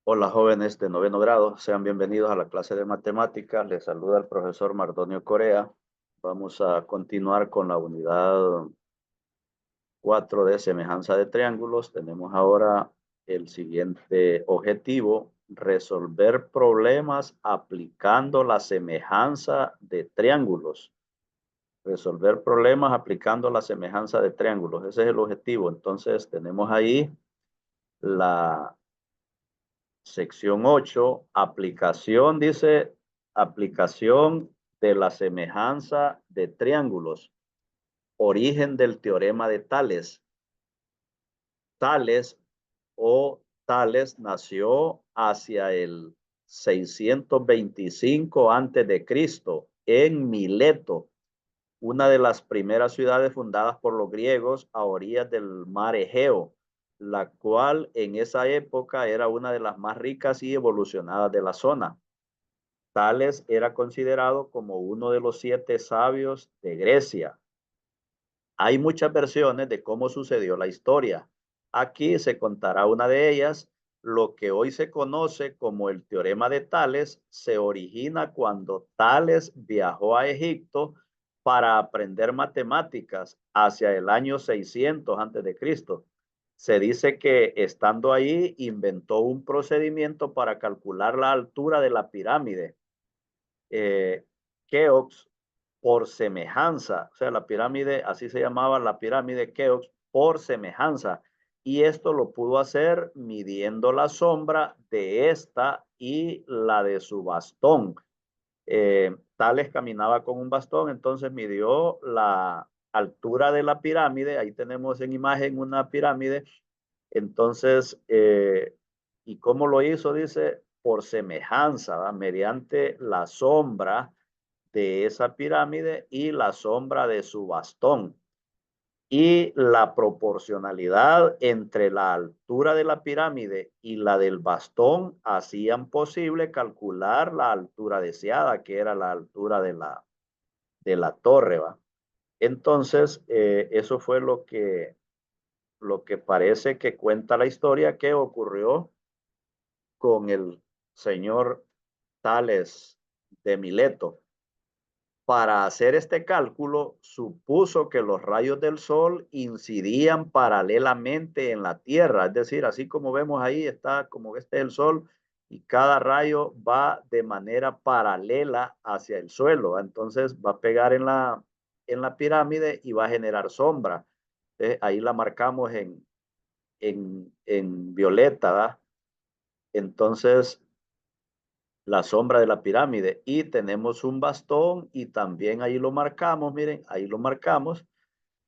Hola jóvenes de noveno grado, sean bienvenidos a la clase de matemáticas. Les saluda el profesor Mardonio Corea. Vamos a continuar con la unidad 4 de semejanza de triángulos. Tenemos ahora el siguiente objetivo: resolver problemas aplicando la semejanza de triángulos. Resolver problemas aplicando la semejanza de triángulos. Ese es el objetivo. Entonces tenemos ahí la sección 8, aplicación, dice, aplicación de la semejanza de triángulos. Origen del teorema de Tales. Tales o Tales nació hacia el 625 antes de Cristo en Mileto, una de las primeras ciudades fundadas por los griegos a orillas del mar Egeo, la cual en esa época era una de las más ricas y evolucionadas de la zona. Tales era considerado como uno de los 7 sabios de Grecia. Hay muchas versiones de cómo sucedió la historia. Aquí se contará una de ellas. Lo que hoy se conoce como el teorema de Tales se origina cuando Tales viajó a Egipto para aprender matemáticas hacia el año 600 antes de Cristo. Se dice que estando ahí inventó un procedimiento para calcular la altura de la pirámide. Keops por semejanza, o sea, la pirámide, así se llamaba la pirámide Keops por semejanza. Y esto lo pudo hacer midiendo la sombra de esta y la de su bastón. Tales caminaba con un bastón, entonces midió la altura de la pirámide. Ahí tenemos en imagen una pirámide. Entonces, ¿y cómo lo hizo? Dice, por semejanza, ¿va? Mediante la sombra de esa pirámide y la sombra de su bastón. Y la proporcionalidad entre la altura de la pirámide y la del bastón hacían posible calcular la altura deseada, que era la altura de la torre, ¿va? Entonces, eso fue lo que parece que cuenta la historia que ocurrió con el señor Tales de Mileto. Para hacer este cálculo, supuso que los rayos del sol incidían paralelamente en la Tierra, es decir, así como vemos ahí, está como este es el sol y cada rayo va de manera paralela hacia el suelo, entonces va a pegar en la pirámide y va a generar sombra. Ahí la marcamos en violeta, ¿verdad? Entonces, la sombra de la pirámide y tenemos un bastón y también ahí lo marcamos, miren, ahí lo marcamos,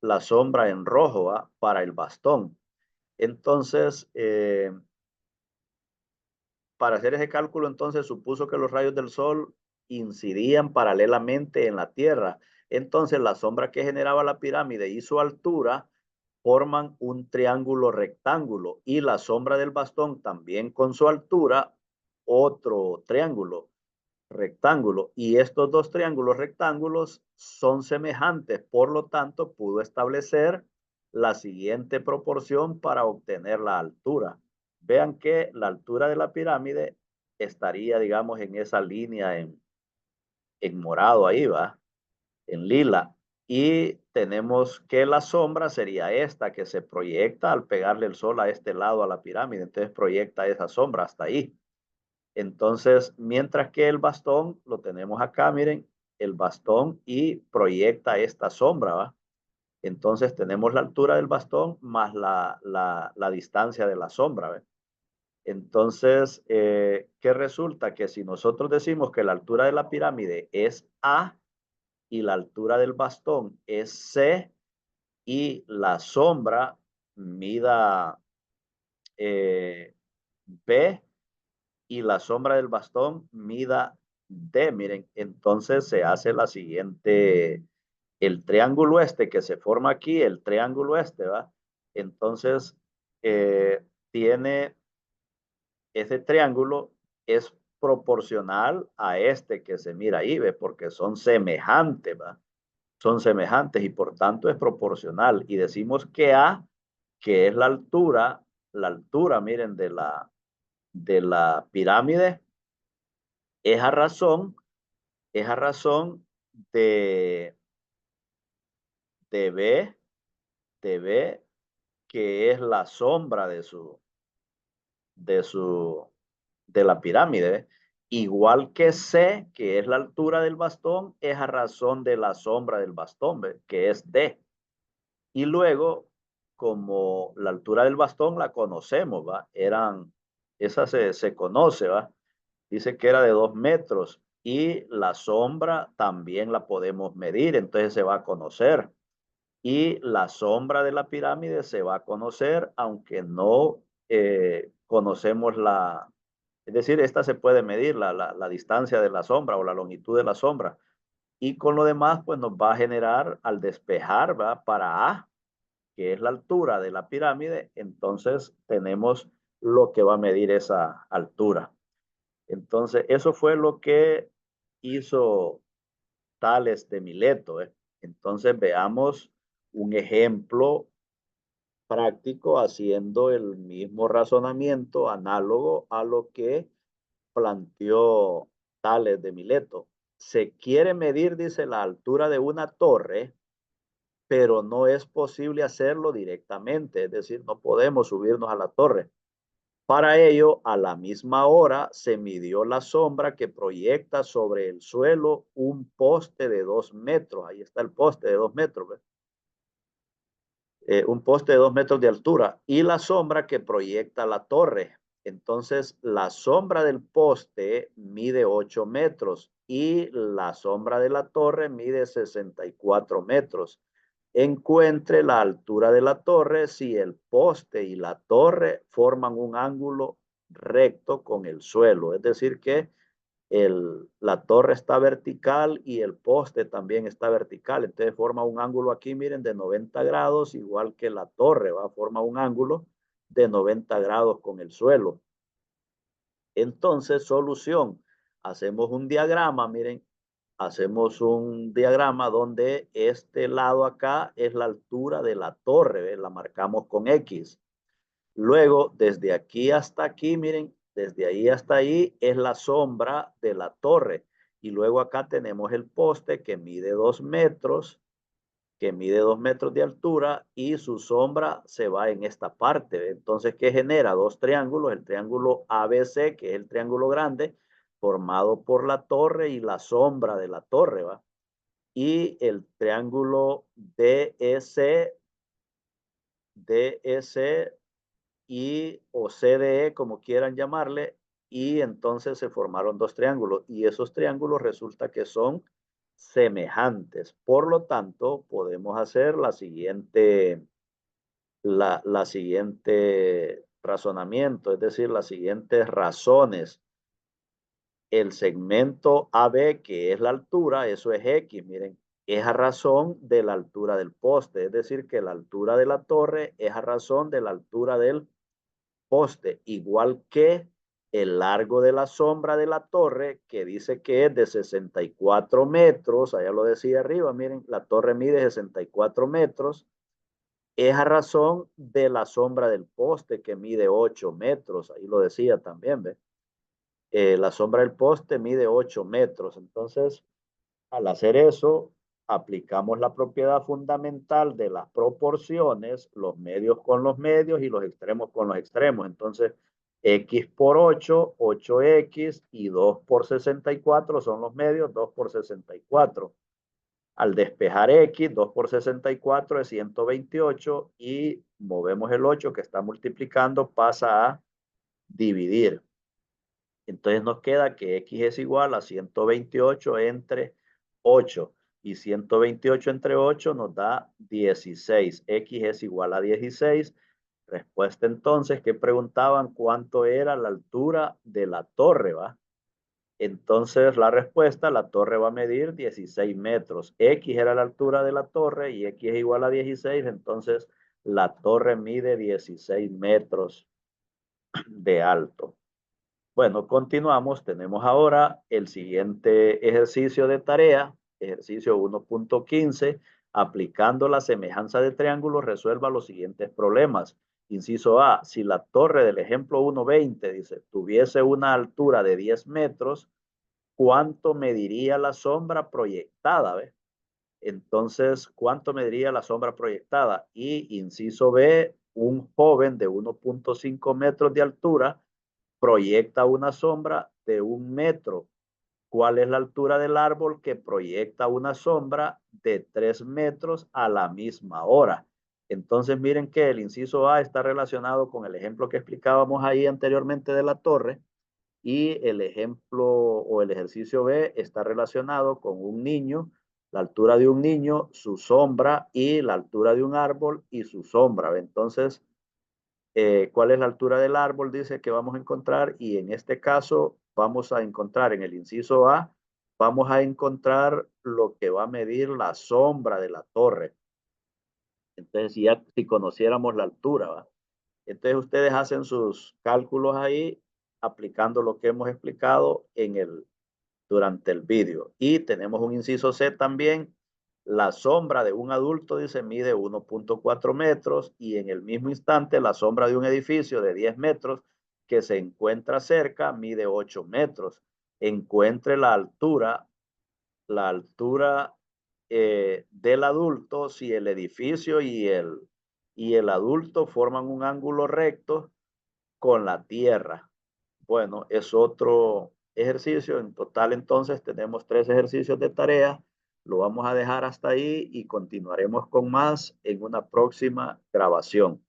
la sombra en rojo, ¿va? Para el bastón. Entonces, para hacer ese cálculo, entonces supuso que los rayos del sol incidían paralelamente en la Tierra. Entonces, la sombra que generaba la pirámide y su altura forman un triángulo rectángulo y la sombra del bastón también con su altura, otro triángulo rectángulo. Y estos dos triángulos rectángulos son semejantes, por lo tanto, pudo establecer la siguiente proporción para obtener la altura. Vean que la altura de la pirámide estaría, digamos, en esa línea en morado ahí, va, en lila. Y tenemos que la sombra sería esta que se proyecta al pegarle el sol a este lado a la pirámide. Entonces proyecta esa sombra hasta ahí. Entonces, mientras que el bastón lo tenemos acá, miren, el bastón y proyecta esta sombra, ¿va? Entonces tenemos la altura del bastón más la distancia de la sombra, ¿ve? Entonces, ¿qué resulta? Que si nosotros decimos que la altura de la pirámide es A y la altura del bastón es C y la sombra mida B, y la sombra del bastón mida D. Miren, entonces se hace la siguiente, el triángulo este que se forma aquí, el triángulo este, ¿va? Entonces, tiene, ese triángulo es proporcional a este que se mira ahí, ¿ve? Porque son semejantes, ¿va? Son semejantes y por tanto es proporcional. Y decimos que A, que es la altura, miren, la pirámide es a razón de, B, que es la sombra de la pirámide. Igual que C, que es la altura del bastón, es a razón de la sombra del bastón, ¿ve? Que es D. Y luego, como la altura del bastón la conocemos, ¿va? Esa se conoce, ¿va? Dice que era de 2 metros y la sombra también la podemos medir, entonces se va a conocer. Y la sombra de la pirámide se va a conocer, aunque no conocemos es decir, esta se puede medir, la distancia de la sombra o la longitud de la sombra. Y con lo demás, pues nos va a generar al despejar, ¿va? Para A, que es la altura de la pirámide, entonces tenemos lo que va a medir esa altura. Entonces, eso fue lo que hizo Tales de Mileto. Entonces, veamos un ejemplo práctico haciendo el mismo razonamiento análogo a lo que planteó Tales de Mileto. Se quiere medir, dice, la altura de una torre, pero no es posible hacerlo directamente, es decir, no podemos subirnos a la torre. Para ello, a la misma hora se midió la sombra que proyecta sobre el suelo un poste de 2 metros. Ahí está el poste de 2 metros. Un poste de 2 metros de altura y la sombra que proyecta la torre. Entonces, la sombra del poste mide 8 metros y la sombra de la torre mide 64 metros. Encuentre la altura de la torre si el poste y la torre forman un ángulo recto con el suelo. Es decir, que la torre está vertical y el poste también está vertical. Entonces forma un ángulo aquí, miren, de 90 grados, igual que la torre, ¿va? Forma un ángulo de 90 grados con el suelo. Entonces, solución. Hacemos un diagrama, miren, hacemos un diagrama donde este lado acá es la altura de la torre, ¿ve? La marcamos con X. Luego, desde aquí hasta aquí, miren, desde ahí hasta ahí es la sombra de la torre. Y luego acá tenemos el poste que mide 2 metros, de altura y su sombra se va en esta parte. Entonces, ¿qué genera? Dos triángulos, el triángulo ABC, que es el triángulo grande, formado por la torre y la sombra de la torre, ¿va? Y el triángulo DEC y o CDE, como quieran llamarle, y entonces se formaron dos triángulos y esos triángulos resulta que son semejantes. Por lo tanto, podemos hacer la siguiente razonamiento, es decir, las siguientes razones. El segmento AB, que es la altura, eso es X, miren, es a razón de la altura del poste, es decir, que la altura de la torre es a razón de la altura del poste, igual que el largo de la sombra de la torre, que dice que es de 64 metros, allá lo decía arriba, miren, la torre mide 64 metros, es a razón de la sombra del poste, que mide 8 metros, ahí lo decía también, ¿ve? La sombra del poste mide 8 metros, entonces, al hacer eso, aplicamos la propiedad fundamental de las proporciones, los medios con los medios y los extremos con los extremos. Entonces, X por 8, 8X y 2 por 64 son los medios, 2 por 64. Al despejar X, 2 por 64 es 128 y movemos el 8 que está multiplicando, pasa a dividir. Entonces nos queda que X es igual a 128 entre 8 y 128 entre 8 nos da 16. X es igual a 16. Respuesta entonces que preguntaban cuánto era la altura de la torre, ¿va? Entonces la respuesta, la torre va a medir 16 metros. X era la altura de la torre y X es igual a 16. Entonces la torre mide 16 metros de alto. Bueno, continuamos. Tenemos ahora el siguiente ejercicio de tarea, ejercicio 1.15. Aplicando la semejanza de triángulos, resuelva los siguientes problemas. Inciso A, si la torre del ejemplo 1.20, dice, tuviese una altura de 10 metros, ¿cuánto mediría la sombra proyectada? ¿Ves? Entonces, ¿cuánto mediría la sombra proyectada? Y inciso B, un joven de 1.5 metros de altura proyecta una sombra de 1 metro. ¿Cuál es la altura del árbol que proyecta una sombra de 3 metros a la misma hora? Entonces, miren que el inciso A está relacionado con el ejemplo que explicábamos ahí anteriormente de la torre, y el ejemplo o el ejercicio B está relacionado con un niño, la altura de un niño, su sombra, y la altura de un árbol y su sombra. Entonces, ¿cuál es la altura del árbol? Dice que vamos a encontrar, y en este caso vamos a encontrar en el inciso A, vamos a encontrar lo que va a medir la sombra de la torre. Entonces, si conociéramos la altura, ¿va? Entonces ustedes hacen sus cálculos ahí aplicando lo que hemos explicado durante el vídeo. Y tenemos un inciso C también. La sombra de un adulto, dice, mide 1.4 metros, y en el mismo instante la sombra de un edificio de 10 metros que se encuentra cerca mide 8 metros. Encuentre la altura del adulto si el edificio y el adulto forman un ángulo recto con la tierra. Bueno, es otro ejercicio. En total, entonces, tenemos 3 ejercicios de tarea. Lo vamos a dejar hasta ahí y continuaremos con más en una próxima grabación.